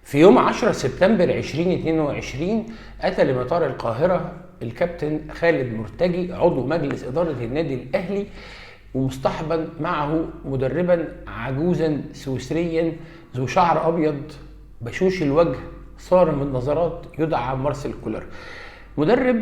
في يوم 10 سبتمبر 2022 أتى لمطار القاهرة الكابتن خالد مرتجي عضو مجلس إدارة النادي الأهلي، ومصطحبا معه مدربا عجوزا سويسريا ذو شعر أبيض بشوش الوجه صارم النظرات يدعى مارسيل كولر. مدرب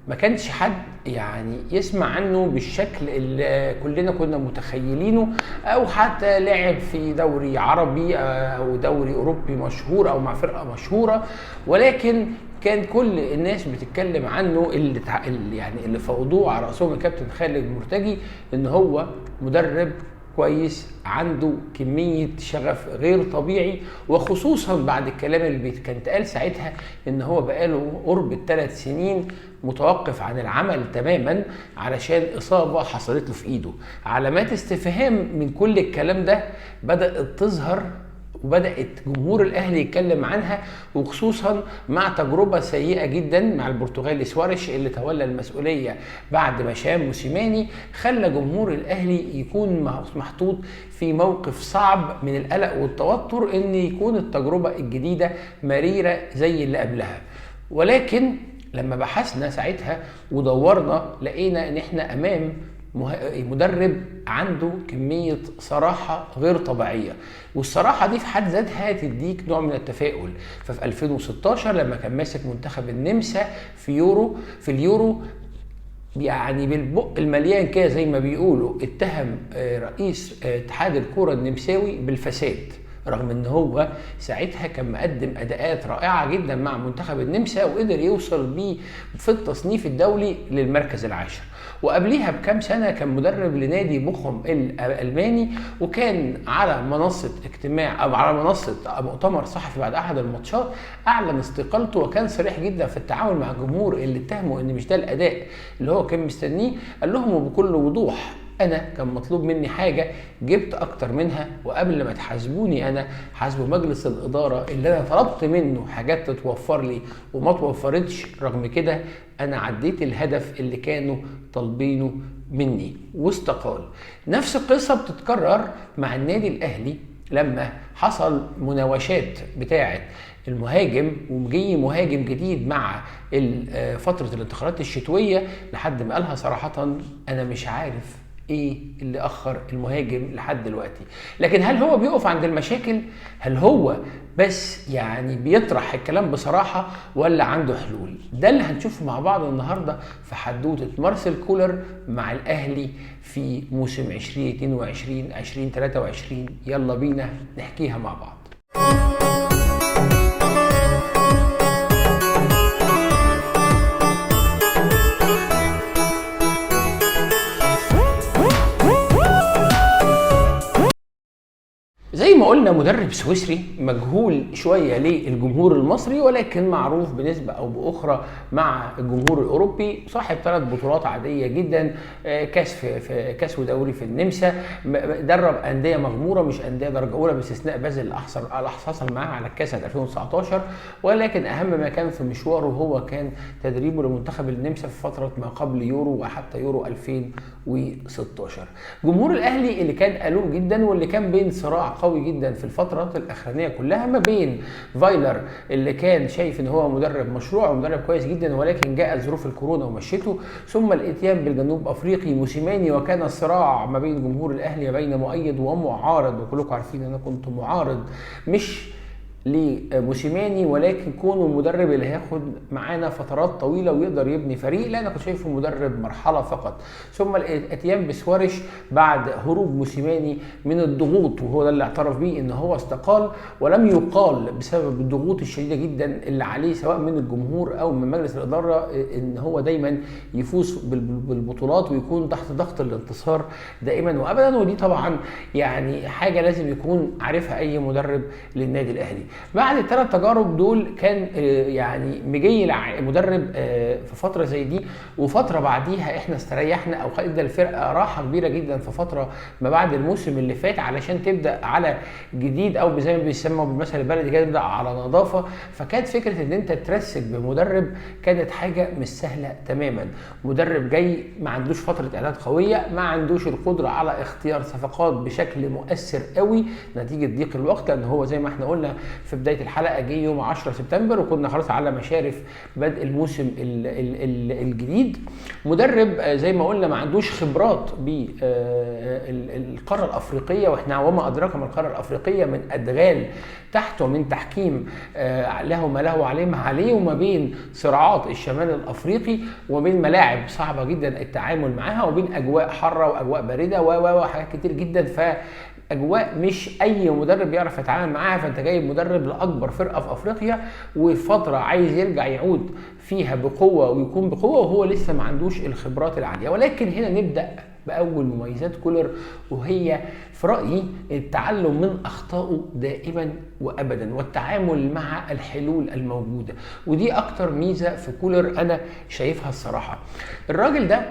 ما كانش حد يعني يسمع عنه بالشكل اللي كلنا كنا متخيلينه، او حتى لعب في دوري عربي او دوري اوروبي مشهور او مع فرقه مشهوره، ولكن كان كل الناس بتتكلم عنه اللي فوضوه على راسهم الكابتن خالد مرتجي ان هو مدرب كويس عنده كمية شغف غير طبيعي، وخصوصا بعد الكلام اللي كان اتقال ساعتها ان هو بقاله قرب 3 سنين متوقف عن العمل تماما علشان اصابة حصلت له في ايده. علامات استفهام من كل الكلام ده بدأت تظهر، وبدأت جمهور الأهلي يتكلم عنها، وخصوصا مع تجربة سيئة جدا مع البرتغالي سواريش اللي تولى المسؤولية بعد ما شام موسيماني، خلى جمهور الأهلي يكون محطوط في موقف صعب من القلق والتوتر ان يكون التجربة الجديدة مريرة زي اللي قبلها. ولكن لما بحثنا ساعتها ودورنا لقينا ان احنا امام مدرب عنده كمية صراحة غير طبيعية، والصراحة دي في حد ذاتها تديك نوع من التفاؤل. ففي 2016 لما كان ماسك منتخب النمسا في اليورو يعني بالبق المليان كده زي ما بيقولوا، اتهم رئيس اتحاد الكرة النمساوي بالفساد، رغم ان هو ساعتها كان مقدم اداءات رائعة جدا مع منتخب النمسا وقدر يوصل بيه في التصنيف الدولي للمركز العاشر. وقبليها بكام سنة كان مدرب لنادي بوخم الألماني، وكان على منصة اجتماع أو على منصة مؤتمر صحفي بعد أحد الماتشات أعلن استقالته، وكان صريح جدا في التعامل مع الجمهور اللي اتهموا إن مش ده الأداء اللي هو كان مستنيه. قال لهم بكل وضوح أنا كان مطلوب مني حاجة جبت أكتر منها، وقبل ما تحاسبوني أنا حاسبوا مجلس الإدارة اللي أنا طلبت منه حاجات تتوفر لي وما توفرتش، رغم كده أنا عديت الهدف اللي كانوا طالبينه مني واستقال. نفس القصة بتتكرر مع النادي الأهلي لما حصل مناوشات بتاعة المهاجم، ومجي مهاجم جديد مع فترة الانتقالات الشتوية، لحد ما قالها صراحة أنا مش عارف ايه اللي اخر المهاجم لحد دلوقتي. لكن هل هو بيقف عند المشاكل؟ هل هو بس يعني بيطرح الكلام بصراحة ولا عنده حلول؟ ده اللي هنشوفه مع بعض النهاردة في حدوتة مارسيل كولر مع الاهلي في موسم 2022-2023. يلا بينا نحكيها مع بعض. زي ما قلنا مدرب سويسري مجهول شوية للجمهور المصري، ولكن معروف بنسبة أو بأخرى مع الجمهور الأوروبي، صاحب 3 بطولات عادية جدا، كاس ودوري في النمسا، درب أندية مغمورة مش أندية درجة أولى باستثناء بازل اللي حصل معاه على الكاس 2019. ولكن أهم ما كان في مشواره هو كان تدريبه لمنتخب النمسا في فترة ما قبل يورو وحتى يورو 2016. جمهور الأهلي اللي كان قالوه جدا واللي كان بين صراع قوي جدا في الفترات الاخرانيه كلها ما بين فايلر اللي كان شايف ان هو مدرب مشروع ومدرب كويس جدا، ولكن جاءت ظروف الكورونا ومشيته، ثم الاتيان بالجنوب افريقي موسيماني، وكان الصراع ما بين جمهور الاهلي بين مؤيد ومعارض، وكلكم عارفين ان انا كنت معارض مش لموسيماني، ولكن كونه المدرب اللي هياخد معانا فترات طويله ويقدر يبني فريق، لان انا كنت شايفه مدرب مرحله فقط. ثم الاتيان بسواريش بعد هروب موسيماني من الضغوط، وهو ده اللي اعترف بيه ان هو استقال، ولم يقال بسبب الضغوط الشديده جدا اللي عليه سواء من الجمهور او من مجلس الاداره ان هو دايما يفوز بالبطولات ويكون تحت ضغط الانتصار دائما وابدا. ودي طبعا يعني حاجه لازم يكون عارفها اي مدرب للنادي الاهلي. بعد ال3 تجارب دول كان يعني مجي مدرب في فتره زي دي، وفتره بعديها احنا استريحنا او ادى الفرقه راحه كبيره جدا في فتره ما بعد الموسم اللي فات علشان تبدا على جديد، او زي ما بيسموا بالمثل البلدي كده تبدا على نظافه. فكانت فكره ان انت ترسك بمدرب كانت حاجه مش سهله تماما. مدرب جاي ما عندوش فتره اعداد قويه، ما عندوش القدره على اختيار صفقات بشكل مؤثر قوي نتيجه ضيق الوقت، لان هو زي ما احنا قلنا في بدايه الحلقه جه يوم 10 سبتمبر وكنا خلاص على مشارف بدء الموسم الجديد. مدرب زي ما قلنا ما عندوش خبرات بالقاره الافريقيه، واحنا وما ادراك ما القاره الافريقيه من ادغال تحت ومن تحكيم له ما له وعليه ما عليه، وما بين صراعات الشمال الافريقي وما بين ملاعب صعبه جدا التعامل معاها وبين اجواء حاره واجواء بارده وحاجات كتير جدا. اجواء مش اي مدرب يعرف يتعامل معاها. فانت جايب مدرب لاكبر فرقه في افريقيا وفتره عايز يرجع يعود فيها بقوه ويكون بقوه وهو لسه ما عندوش الخبرات العاليه. ولكن هنا نبدا باول مميزات كولر، وهي في رايي التعلم من اخطائه دائما وابدا والتعامل مع الحلول الموجوده، ودي اكتر ميزه في كولر انا شايفها الصراحه. الراجل ده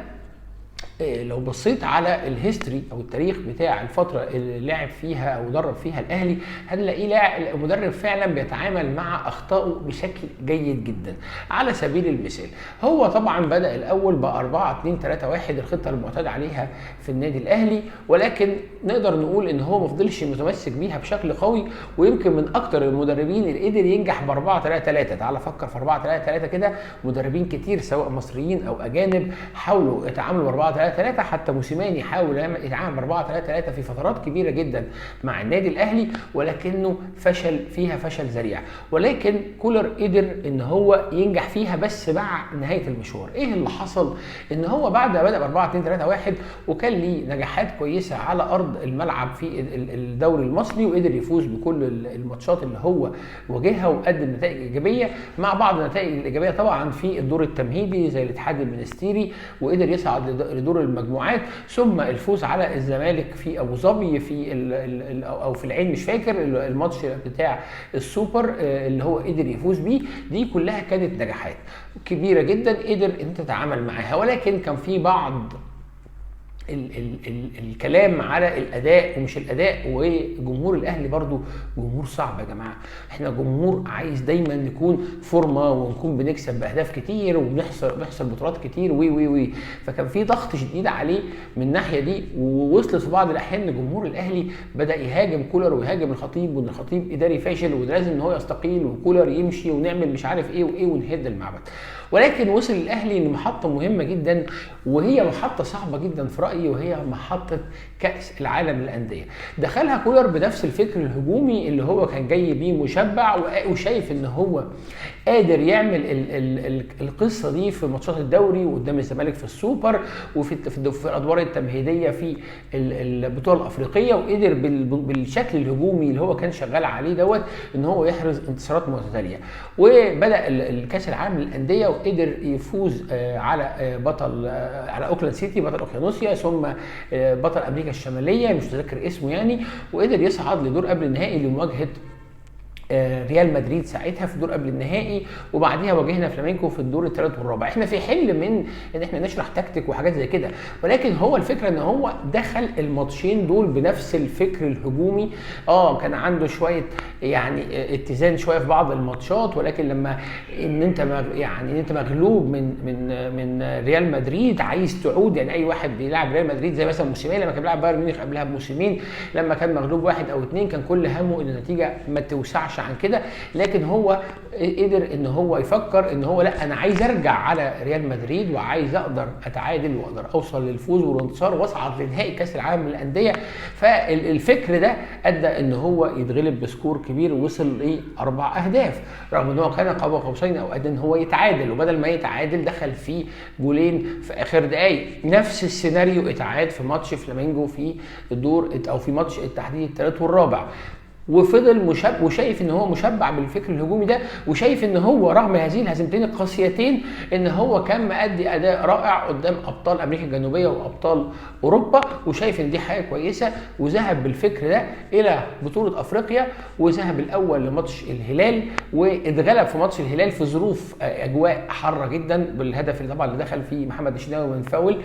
لو بصيت على الهيستوري او التاريخ بتاع الفتره اللي لعب فيها او درب فيها الاهلي، هنلاقيه مدرب فعلا بيتعامل مع اخطائه بشكل جيد جدا. على سبيل المثال هو طبعا بدا الاول ب 4-2-3-1 الخطه المعتاد عليها في النادي الاهلي، ولكن نقدر نقول ان هو ما فضلش متمسك بيها بشكل قوي، ويمكن من اكتر المدربين اللي قدر ينجح ب 4-3-3. تعال فكر في 4-3-3 كده، مدربين كتير سواء مصريين او اجانب حاولوا يتعاملوا ب 4-3-3، حتى موسيماني حاول يتعامل ب 4-3-3 في فترات كبيره جدا مع النادي الاهلي، ولكنه فشل فيها فشل ذريع. ولكن كولر قدر ان هو ينجح فيها بس مع نهايه المشوار. ايه اللي حصل؟ ان هو بعد ما بدا ب 4-2-3-1 وكان ليه نجاحات كويسه على ارض الملعب في الدوري المصري، وقدر يفوز بكل الماتشات اللي هو واجهها وقدم نتائج ايجابيه، مع بعض النتائج الايجابيه طبعا في الدور التمهيدي زي الاتحاد المنستيري، وقدر يصعد لدور المجموعات، ثم الفوز على الزمالك في ابو ظبي في او في العين مش فاكر الماتش بتاع السوبر اللي هو قدر يفوز بيه. دي كلها كانت نجاحات كبيره جدا قدر انت تتعامل معاها. ولكن كان في بعض الكلام على الاداء ومش الاداء، وجمهور الاهلي برضو جمهور صعب يا جماعه. احنا جمهور عايز دايما نكون فورمه ونكون بنكسب باهداف كتير وبنحصل بطولات كتير وي. فكان في ضغط شديد عليه من الناحيه دي، ووصلت في بعض الاحيان ان جمهور الاهلي بدا يهاجم كولر ويهاجم الخطيب، وان الخطيب اداري فاشل ولازم ان هو يستقيل وكولر يمشي ونعمل مش عارف ايه وايه ونهد المعبد. ولكن وصل الاهلي لمحطه مهمه جدا، وهي محطه صعبه جدا في رايي، وهي محطه كاس العالم للانديه. دخلها كولر بنفس الفكر الهجومي اللي هو كان جاي بيه مشبع، وشايف ان هو قادر يعمل القصه دي في ماتشات الدوري وقدام الزمالك في السوبر وفي الادوار التمهيديه في البطوله الافريقيه، وقدر بالشكل الهجومي اللي هو كان شغال عليه دوت ان هو يحرز انتصارات متتاليه. وبدا الكاس العالم للانديه وقدر يفوز على بطل على اوكلاند سيتي بطل اوقيانوسيا، ثم بطل امريكا الشماليه مش متذكر اسمه يعني، وقدر يصعد لدور قبل النهائي لمواجهه ريال مدريد ساعتها في الدور قبل النهائي، وبعديها واجهنا فلامينكو في الدور الثالث والرابع. احنا في حل من ان احنا نشرح تكتيك وحاجات زي كده، ولكن هو الفكره ان هو دخل الماتشين دول بنفس الفكر الهجومي. كان عنده شويه يعني اتزان شويه في بعض الماتشات، ولكن لما ان انت مغلوب من ريال مدريد عايز تعود، يعني اي واحد بيلعب ريال مدريد زي مثلا موسيماني لما كان بيلعب بايرن ميونخ قبلها بموسمين، لما كان مغلوب 1 أو 2 كان كل همه ان النتيجه ما توسعش عن كده. لكن هو قدر ان هو يفكر ان هو لا، انا عايز ارجع على ريال مدريد وعايز اقدر اتعادل واقدر اوصل للفوز والانتصار واصعد لنهائي كاس العالم للانديه. فالفكر ده ادى ان هو يتغلب بسكور كبير ووصل ل4 اهداف، رغم ان هو كان قاب قوسين او ادى ان هو يتعادل، وبدل ما يتعادل دخل فيه جولين في اخر دقائق. نفس السيناريو اتعاد في ماتش فلامينجو في الدور او في ماتش التحديد الثالث والرابع، وفضل وشايف ان هو مشبع بالفكر الهجومي ده، وشايف ان هو رغم هذه الهزيمتين القاسيتين ان هو كان مادي اداء رائع قدام ابطال امريكا الجنوبيه وابطال اوروبا، وشايف ان دي حاجه كويسه، وذهب بالفكر ده الى بطوله افريقيا، وذهب الاول لماتش الهلال واتغلب في ماتش الهلال في ظروف اجواء حاره جدا بالهدف اللي طبعا اللي دخل فيه محمد الشناوي من فاول،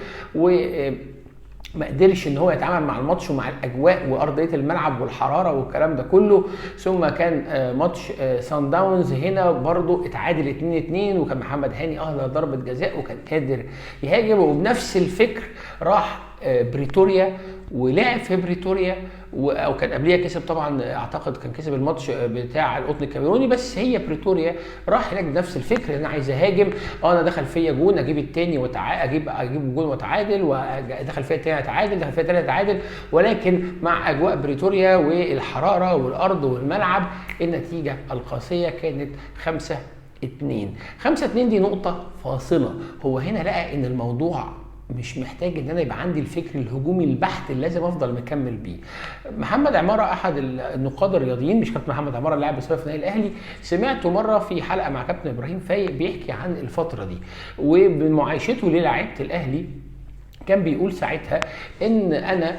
ما قدرش ان هو يتعامل مع الماتش ومع الاجواء وارضيه الملعب والحراره والكلام ده كله. ثم كان ماتش سان داونز هنا برضو اتعادل 2-2، وكان محمد هاني اهدر ضربه جزاء وكان قادر يهاجم، وبنفس الفكر راح بريتوريا ولعب في بريتوريا او كان قبليها كسب طبعا، اعتقد كان كسب الماتش بتاع القطن الكاميروني. بس هي بريتوريا راح هناك بنفس الفكر، ان انا عايز اهاجم، انا دخل فيا جون اجيب الثاني اجيب جون واتعادل، ودخل فيا الثاني اتعادل، دخل فيا الثالث اتعادل. ولكن مع اجواء بريتوريا والحراره والارض والملعب النتيجه القاسيه كانت 5-2. 5-2 دي نقطه فاصله. هو هنا لقى ان الموضوع مش محتاج ان انا يبقى عندي الفكر الهجومي البحت اللي لازم افضل مكمل بيه. محمد عماره احد النقاد الرياضيين، مش كابتن محمد عماره اللاعب السابق في النادي الاهلي، سمعته مره في حلقه مع كابتن ابراهيم فايق بيحكي عن الفتره دي ومن معايشته للاعيبه الاهلي. كان بيقول ساعتها ان انا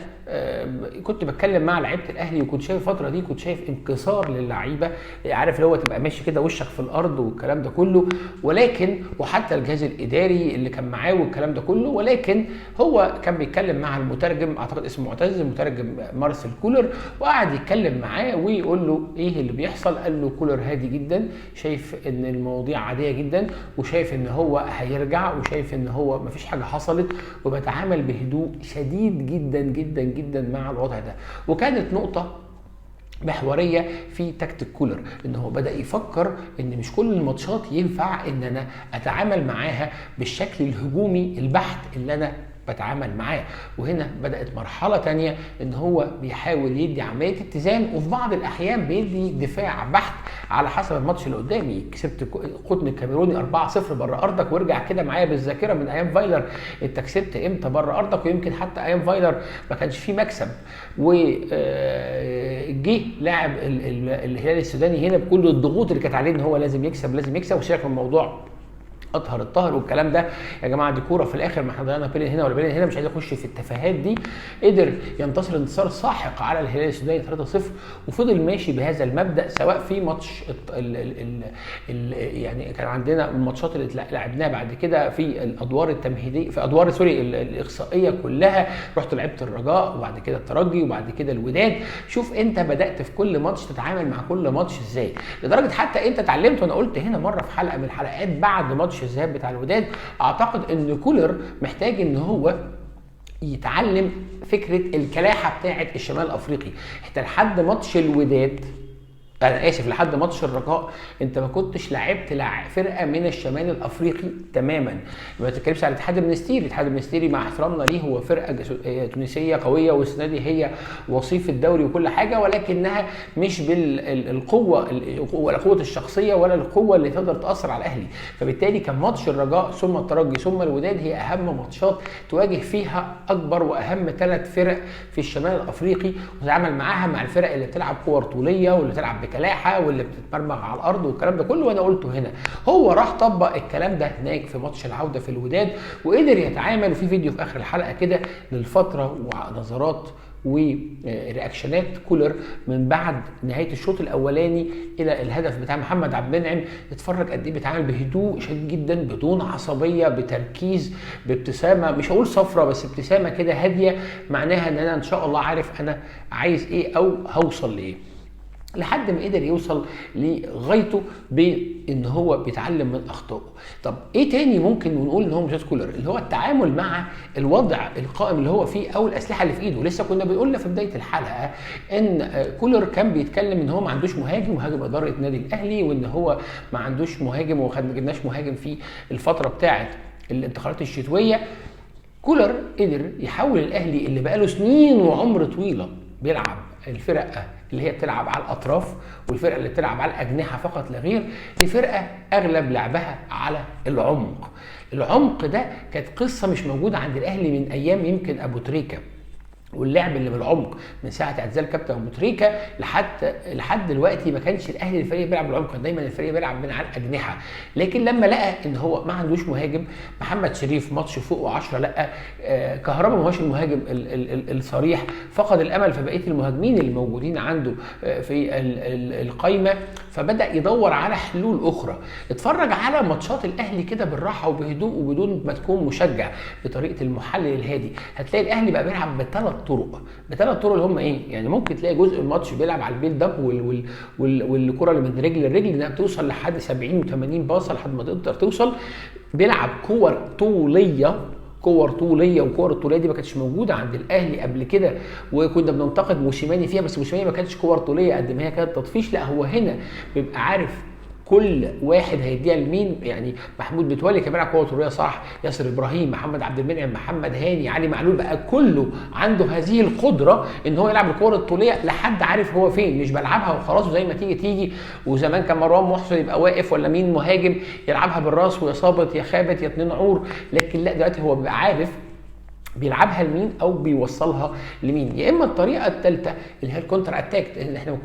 كنت بتكلم مع لعيبه الاهلي، وكنت شايف الفتره دي كنت شايف انكسار للعيبه، عارف اللي هو تبقى ماشي كده وشك في الارض والكلام ده كله. ولكن وحتى الجهاز الاداري اللي كان معاه والكلام ده كله. ولكن هو كان بيتكلم مع المترجم، اعتقد اسمه معتز، المترجم مارسيل كولر، وقعد يتكلم معاه ويقول له ايه اللي بيحصل. قال له كولر هادي جدا، شايف ان المواضيع عاديه جدا، وشايف ان هو هيرجع، وشايف ان هو مفيش حاجه حصلت، وبيتعامل بهدوء شديد جدا جدا جدا مع الوضع ده. وكانت نقطة محورية في تكتيك كولر، ان هو بدأ يفكر ان مش كل الماتشات ينفع ان انا اتعامل معاها بالشكل الهجومي البحت اللي انا بتعامل معاه. وهنا بدأت مرحلة تانية ان هو بيحاول يدي عملية اتزان، وفي بعض الاحيان بيدي دفاع بحت على حسب الماتش اللي قدامي. كسبت قطن الكاميروني 4-0 بره ارضك، وارجع كده معايا بالذاكرة من ايام فايلر، انت كسبت امتى بره ارضك؟ ويمكن حتى ايام فايلر ما كانش فيه مكسب، وجه لاعب الهلال السوداني هنا بكل الضغوط اللي كانت عليه ان هو لازم يكسب لازم يكسب، وشايف الموضوع اطهر الطهر والكلام ده. يا جماعه دي كوره في الاخر، ما احنا ضيعنا بيلين هنا ولا بيلين هنا، مش عايز اخش في التفاهات دي. قدر ينتصر انتصار ساحق على الهلال السوداني 3-0، وفضل ماشي بهذا المبدا سواء في ماتش يعني كان عندنا الماتشات اللي لعبناها بعد كده في الادوار التمهيديه، في ادوار الاقصائيه كلها. رحت لعبت الرجاء وبعد كده الترجي وبعد كده الوداد. شوف انت بدات في كل ماتش تتعامل مع كل ماتش ازاي، لدرجه حتى انت اتعلمت. وانا قلت هنا مره في حلقه من الحلقات بعد ماتش الذهاب بتاع الوداد، اعتقد ان كولر محتاج ان هو يتعلم فكره الكلاحه بتاعه الشمال الافريقي. حتى لحد ماتش الوداد، انا اسف، لحد ماتش الرجاء انت ما كنتش لعبت فرقه من الشمال الافريقي تماما. ما تتكلمش على الاتحاد المنستيري، الاتحاد المنستيري مع احترامنا ليه هو فرقه تونسيه قويه، والسنه دي هي وصيف الدوري وكل حاجه، ولكنها مش بالقوه ولا قوه الشخصيه ولا القوه اللي تقدر تاثر على الاهلي. فبالتالي كان ماتش الرجاء ثم الترجي ثم الوداد هي اهم ماتشات تواجه فيها اكبر واهم 3 فرق في الشمال الافريقي، وتتعامل معاها مع الفرق اللي بتلعب كور طوليه واللي بتلعب كلاحه واللي بتتمرمغ على الارض والكلام ده كله. وانا قلته هنا، هو راح طبق الكلام ده هناك في ماتش العوده في الوداد وقدر يتعامل. وفي فيديو في اخر الحلقه كده للفتره ونظرات ورياكشنات كولر من بعد نهايه الشوط الاولاني الى الهدف بتاع محمد عبد المنعم. اتفرج قد ايه بيتعامل بهدوء شديد جدا، بدون عصبيه، بتركيز، بابتسامه، مش هقول صفرة بس ابتسامه كده هاديه، معناها ان انا ان شاء الله عارف انا عايز ايه او هوصل لايه، لحد ما قدر يوصل لغايته بان هو بيتعلم من اخطائه. طب ايه تاني ممكن نقول ان هو ممتاز كولر؟ اللي هو التعامل مع الوضع القائم اللي هو فيه او الاسلحه اللي في ايده. لسه كنا بنقول في بدايه الحلقه ان كولر كان بيتكلم ان هو ما عندوش مهاجم اداره النادي الاهلي، وان هو ما عندوش مهاجم وما جبناش مهاجم في الفتره بتاعه الانتقالات الشتويه. كولر قدر يحول الاهلي اللي بقاله سنين وعمر طويله بيلعب الفرق اللي هي بتلعب على الاطراف والفرقه اللي بتلعب على الاجنحه فقط لا غير، لفرقه اغلب لعبها على العمق. العمق ده كانت قصه مش موجوده عند الاهلي من ايام يمكن ابو تريكه، واللعب اللي بالعمق من ساعه اعتزال كابتن ابو تريكه لحد دلوقتي ما كانش الاهلي الفريق بيلعب بالعمق، كان دايما الفريق بيلعب من على الاجنحه. لكن لما لقى ان هو ما عندوش مهاجم، محمد شريف ماتش فوق 10 لقى كهربا ما هوش المهاجم الصريح، فقد الامل في بقيه المهاجمين اللي موجودين عنده في القايمه، فبدا يدور على حلول اخرى. اتفرج على ماتشات الاهلي كده بالراحه وبهدوء وبدون ما تكون مشجع، بطريقه المحلل الهادي. هتلاقي الاهلي بقى بيلعب بثلاث طرق اللي هم ايه؟ يعني ممكن تلاقي جزء الماتش بيلعب على البيلد اب والكره اللي من رجل لرجل انها بتوصل لحد 70 و80 باصه لحد ما تقدر توصل، بيلعب كور طوليه كور طوليه، والكور الطوليه دي ما كانتش موجوده عند الاهلي قبل كده، وكنا بننتقد موسيماني فيها، بس موسيماني ما كانتش كور طوليه قد ما هي كانت تطفيش. لا هو هنا بيبقى عارف كل واحد هيديها لمين. يعني محمود متولي كان بيلعب كوره طوليه صح، ياسر ابراهيم، محمد عبد المنعم، محمد هاني، علي معلول، بقى كله عنده هذه القدره ان هو يلعب الكوره الطوليه لحد عارف هو فين، مش بلعبها وخلاص وزي ما تيجي. وزمان كان مروان محسن يبقى واقف ولا مين مهاجم يلعبها بالراس ويا صابت يا خابت يا اتنين عور، لكن لا دلوقتي هو بيبقى عارف بيلعبها لمين او بيوصلها لمين. يا اما الطريقه الثالثه اللي هي الكونتر اتاك.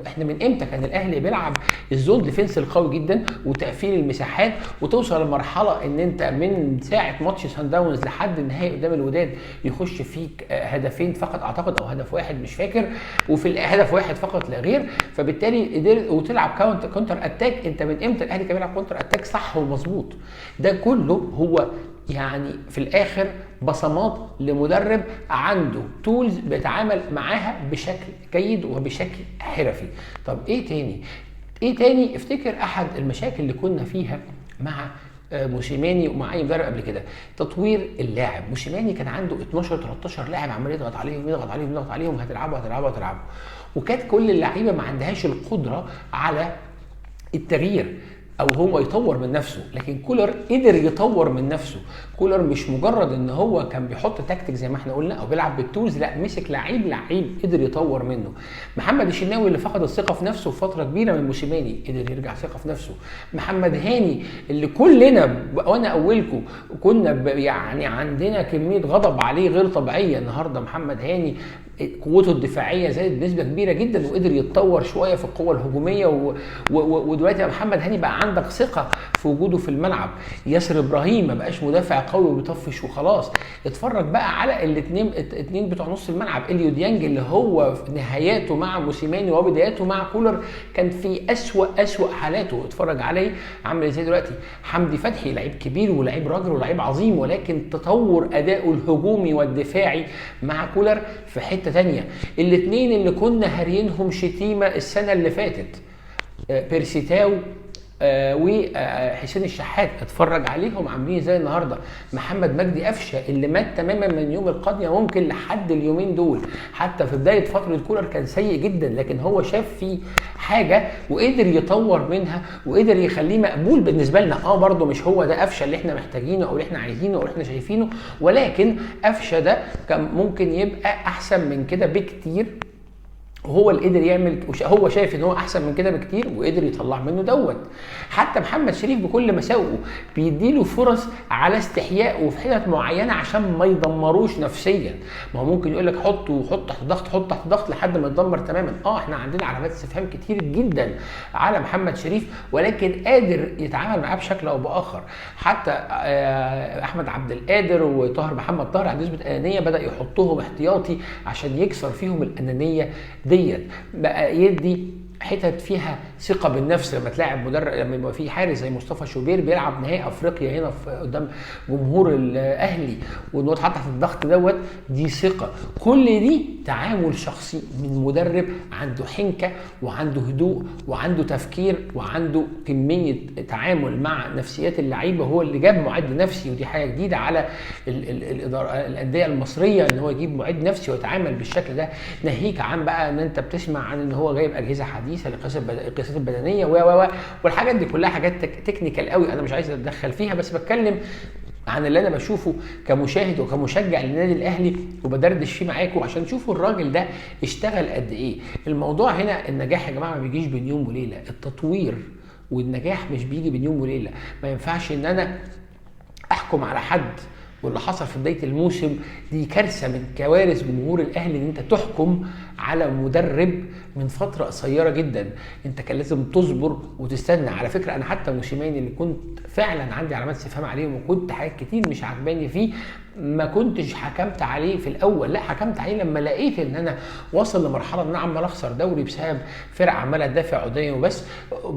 احنا من امتى كان الاهلي بيلعب الزون ديفنس القوي جدا وتقفيل المساحات، وتوصل لمرحله ان انت من ساعه ماتش سان داونز لحد النهائي قدام الوداد يخش فيك هدفين فقط اعتقد، او هدف واحد مش فاكر، وفي هدف واحد فقط لا غير. فبالتالي قدر وتلعب كونتر اتاك. انت من امتى الاهلي كان بيلعب كونتر اتاك صح ومظبوط؟ ده كله هو يعني في الاخر بصمات لمدرب عنده تولز بيتعامل معاها بشكل جيد وبشكل حرفي. طب ايه تاني؟ افتكر احد المشاكل اللي كنا فيها مع موسيماني ومع اي مدرب قبل كده، تطوير اللاعب. موسيماني كان عنده 12 13 لاعب عمال يضغط عليهم هتلعبوا، وكانت كل اللعيبه ما عندهاش القدره على التغيير او هو يطور من نفسه. لكن كولر قدر يطور من نفسه. كولر مش مجرد ان هو كان بيحط تكتيك زي ما احنا قلنا او بيلعب بالتولز، لا مسك لعيب قدر يطور منه. محمد الشناوي اللي فقد الثقه في نفسه فتره كبيره من موسيماني قدر يرجع ثقه في نفسه. محمد هاني اللي كلنا وانا اولكم كنا يعني عندنا كميه غضب عليه غير طبيعيه، النهارده محمد هاني قوته الدفاعيه زادت بنسبه كبيره جدا وقدر يتطور شويه في القوه الهجوميه، ودلوقتي محمد هاني بقى عندك ثقه في وجوده في الملعب. ياسر ابراهيم ما بقاش مدافع قوي وبيطفش وخلاص. اتفرج بقى على الاثنين بتوع نص الملعب. اليو ديانج اللي هو في نهاياته مع موسيماني وبداياته مع كولر كان في اسوأ حالاته، اتفرج عليه عامل ازاي دلوقتي. حمدي فتحي لعيب كبير ولعيب راجل ولعيب عظيم، ولكن تطور ادائه الهجومي والدفاعي مع كولر في حته ثانيه. الاثنين اللي كنا هاريينهم شتيمه السنه اللي فاتت، بيرسيتاو وحسين الشحات، اتفرج عليهم عاملين ازاي النهارده. محمد مجدي قفشه اللي مات تماما من يوم القضيه ممكن لحد اليومين دول، حتى في بدايه فتره كولر كان سيء جدا، لكن هو شاف فيه حاجه وقدر يطور منها وقدر يخليه مقبول بالنسبه لنا. برضه مش هو ده قفشه اللي احنا محتاجينه او اللي احنا عايزينه او اللي احنا شايفينه، ولكن قفشه ده كان ممكن يبقى احسن من كده بكتير، وهو اللي قدر يعمل. هو شايف ان هو احسن من كده بكتير وقدر يطلع منه دوت. حتى محمد شريف بكل مساوئه بيديله فرص على استحياء وفي حتت معينه عشان ما يدمروش نفسيا. ما هو ممكن يقول لك حط تحت ضغط لحد ما يتدمر تماما. احنا عندنا علامات استفهام كتير جدا على محمد شريف، ولكن قادر يتعامل معاه بشكل او باخر. حتى احمد عبد القادر وطاهر محمد طاهر على نسبه انانيه بدا يحطهم احتياطي عشان يكسر فيهم الانانيه ديت، بقى يدي حتت فيها ثقه بالنفس. لما تلاعب مدرب، لما يبقى في حارس زي مصطفى شوبير بيلعب نهائي افريقيا هنا قدام جمهور الاهلي وان هو اتحط تحت الضغط دوت، دي ثقه. كل دي تعامل شخصي من مدرب عنده حنكه وعنده هدوء وعنده تفكير وعنده كميه تعامل مع نفسيات اللعيبه. هو اللي جاب معد نفسي، ودي حاجه جديده على الانديه المصريه ان هو يجيب معد نفسي ويتعامل بالشكل ده. ناهيك عن بقى ان انت بتسمع عن ان هو جايب اجهزه حديثه للقياسات البدنيه والحاجات دي كلها حاجات تكنيكال قوي، انا مش عايز اتدخل فيها، بس بتكلم عن اللي انا بشوفه كمشاهد وكمشجع للنادي الاهلي وبدردش فيه معاكم عشان تشوفوا الراجل ده اشتغل قد ايه. الموضوع هنا النجاح يا جماعه ما بيجيش بين يوم وليله، التطوير والنجاح مش بيجي بين يوم وليله. ما ينفعش ان انا احكم على حد، واللي حصل في بدايه الموسم دي كارثه من كوارث جمهور الاهلي، ان انت تحكم على مدرب من فتره قصيره جدا. انت كان لازم تصبر وتستنى. على فكره انا حتى موسيماني اللي كنت فعلا عندي علامات استفهام عليه وكنت حاجات كتير مش عجباني فيه، ما كنتش حكمت عليه في الاول، لا حكمت عليه لما لقيت ان انا واصل لمرحله ان انا عمال اخسر دوري بسبب فرقه عماله تدافع قدامي وبس،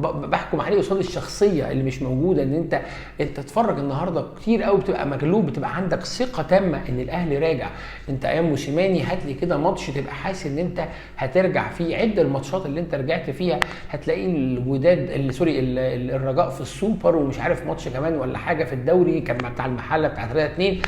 بحكم عليه قصاد الشخصيه اللي مش موجوده. ان انت تتفرج النهارده كتير قوي بتبقى مغلوب، بتبقى عندك ثقه تامه ان الاهلي راجع. انت ايام موسيماني هات لي كده ماتش تبقى حاسس ان انت هترجع فيه. عد الماتشات اللي انت رجعت فيها هتلاقي الوداد سوري الرجاء في السوبر، ومش عارف ماتش كمان ولا حاجه في الدوري كان بتاع المحله بتاع 3-2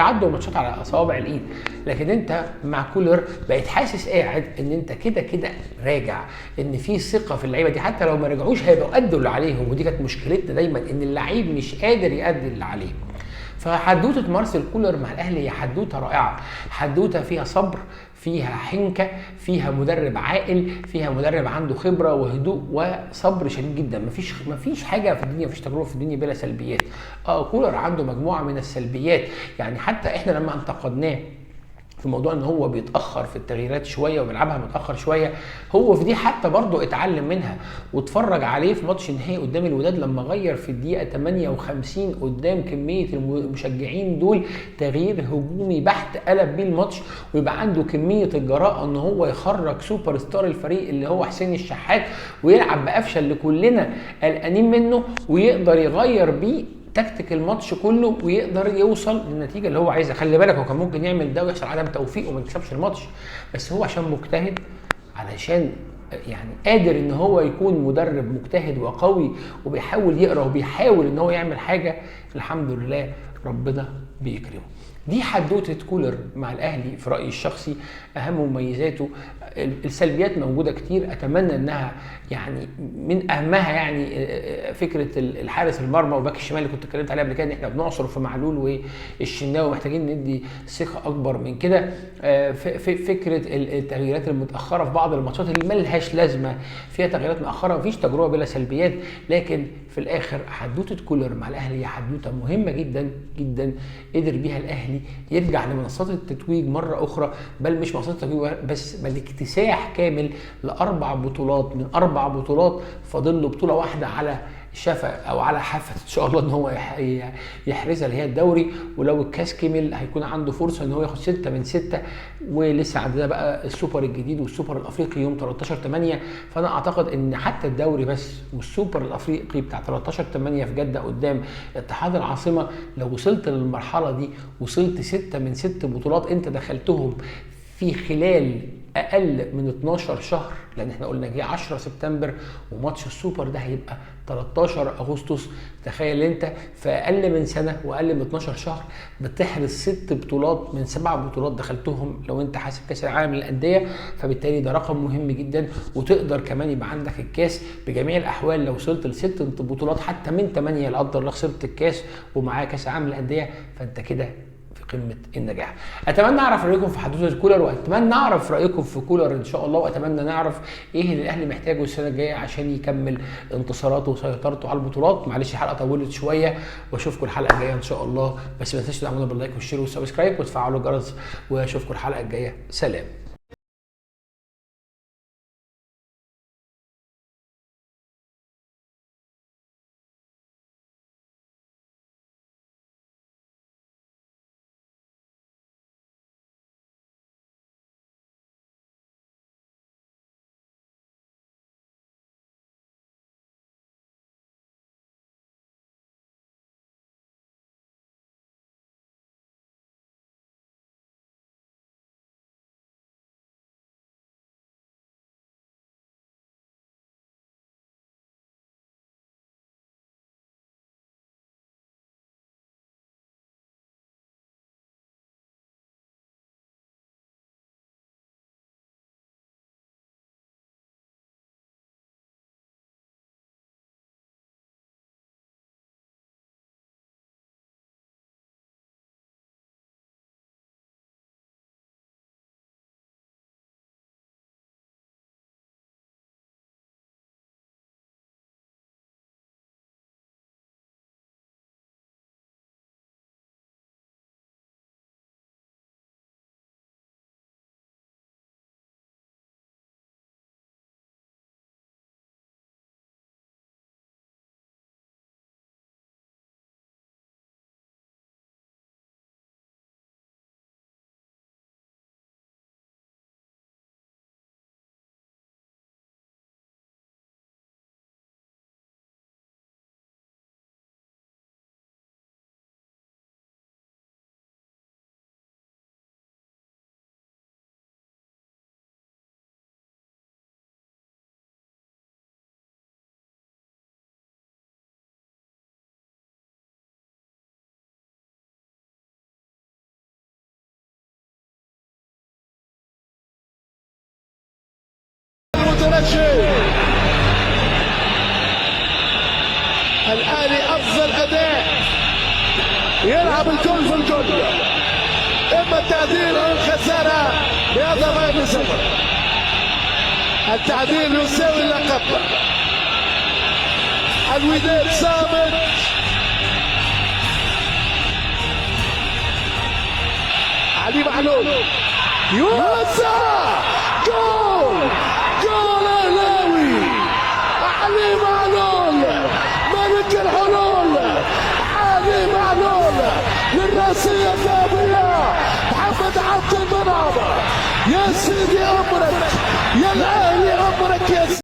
يعدوا الماتشات على اصابع الايد. لكن انت مع كولر بقيت حاسس قاعد ان انت كده كده راجع، ان في ثقه في اللعيبه دي، حتى لو ما رجعوش هيبقوا ادوا اللي عليهم. ودي كانت مشكلتنا دايما، ان اللعيب مش قادر يأدي اللي عليه. فحدوته مارسيل كولر مع الاهلي هي حدوته رائعه، حدوته فيها صبر، فيها حنكه، فيها مدرب عاقل، فيها مدرب عنده خبره وهدوء وصبر شديد جدا. مفيش حاجه في الدنيا، مفيش تجربه في الدنيا بلا سلبيات. كولر عنده مجموعه من السلبيات، يعني حتى احنا لما انتقدناه في موضوع ان هو بيتاخر في التغييرات شويه وبيلعبها متاخر شويه، هو في دي حتى برضه اتعلم منها. واتفرج عليه في ماتش نهائي قدام الوداد لما غير في الدقيقه 58 قدام كميه المشجعين دول تغيير هجومي بحت قلب بيه الماتش، ويبقى عنده كميه الجراءه ان هو يخرج سوبر ستار الفريق اللي هو حسين الشحات ويلعب بقفشه اللي كلنا قلقانين منه، ويقدر يغير بيه تكتيك الماتش كله ويقدر يوصل للنتيجه اللي هو عايزها. خلي بالك هو كان ممكن يعمل ده ويحصل عدم توفيق وما يكسبش الماتش، بس هو عشان مجتهد، علشان يعني قادر ان هو يكون مدرب مجتهد وقوي وبيحاول يقرا وبيحاول ان هو يعمل حاجه، الحمد لله ربنا بيكرمه. دي حدوته كولر مع الاهلي في رايي الشخصي، اهم مميزاته. السلبيات موجوده كتير، اتمنى انها يعني من اهمها يعني فكره الحارس المرمى وباك الشمال اللي كنت اتكلمت عليها قبل كده، ان احنا بنعصر في معلول والشناوي، محتاجين ندي ثقه اكبر من كده. فكره التغييرات المتاخره في بعض الماتشات اللي ملهاش لازمه، فيها تغييرات مؤخره، مفيش تجربه بلا سلبيات. لكن في الاخر حدوته كولر مع الاهلي هي حدوته مهمه جدا جدا، قدر بيها الاهلي يرجع لمنصات التتويج مره اخرى، بل مش منصات التتويج بس، بل اكتساح كامل لاربع بطولات. من اربع بطولات فاضل له بطوله واحده على شفا او على حافه ان شاء الله ان هو يحرزها، اللي هي الدوري. ولو الكاس كمل هيكون عنده فرصه ان هو ياخد 6 من 6. ولسه عندنا بقى السوبر الجديد والسوبر الافريقي يوم 13/8. فانا اعتقد ان حتى الدوري بس والسوبر الافريقي بتاع 13/8 في جده قدام اتحاد العاصمه، لو وصلت للمرحله دي وصلت 6 من 6 بطولات انت دخلتهم في خلال اقل من 12 شهر، لان احنا قلنا جه 10 سبتمبر وماتش السوبر ده هيبقى 13 اغسطس. تخيل انت في اقل من سنه واقل من 12 شهر بتحرز 6 بطولات من 7 بطولات دخلتهم لو انت حاسب كاس العالم للانديه. فبالتالي ده رقم مهم جدا، وتقدر كمان يبقى عندك الكاس بجميع الاحوال. لو وصلت ل6 بطولات حتى من 8 لا قدر الله خسرت الكاس ومعاه كاس العالم للانديه، فانت كده قمه النجاح. اتمنى اعرف رايكم في حدوث كولر، واتمنى اعرف رايكم في كولر ان شاء الله، واتمنى نعرف ايه اللي الاهلي محتاجه السنه الجايه عشان يكمل انتصاراته وسيطرته على البطولات. معلش الحلقه طولت شويه، واشوفكم الحلقه الجايه ان شاء الله. بس ما تنسوش تدعمونا باللايك والشير والسبسكرايب وتفعلوا الجرس، واشوفكم الحلقه الجايه. سلام. ولا شيء. الاهلي افضل اداء، يلعب الكل في الكل، اما التعديل او الخساره بهذا ما يسمى. التعديل يساوي اللقب. الوداد صامت، علي معلول يوسع جول.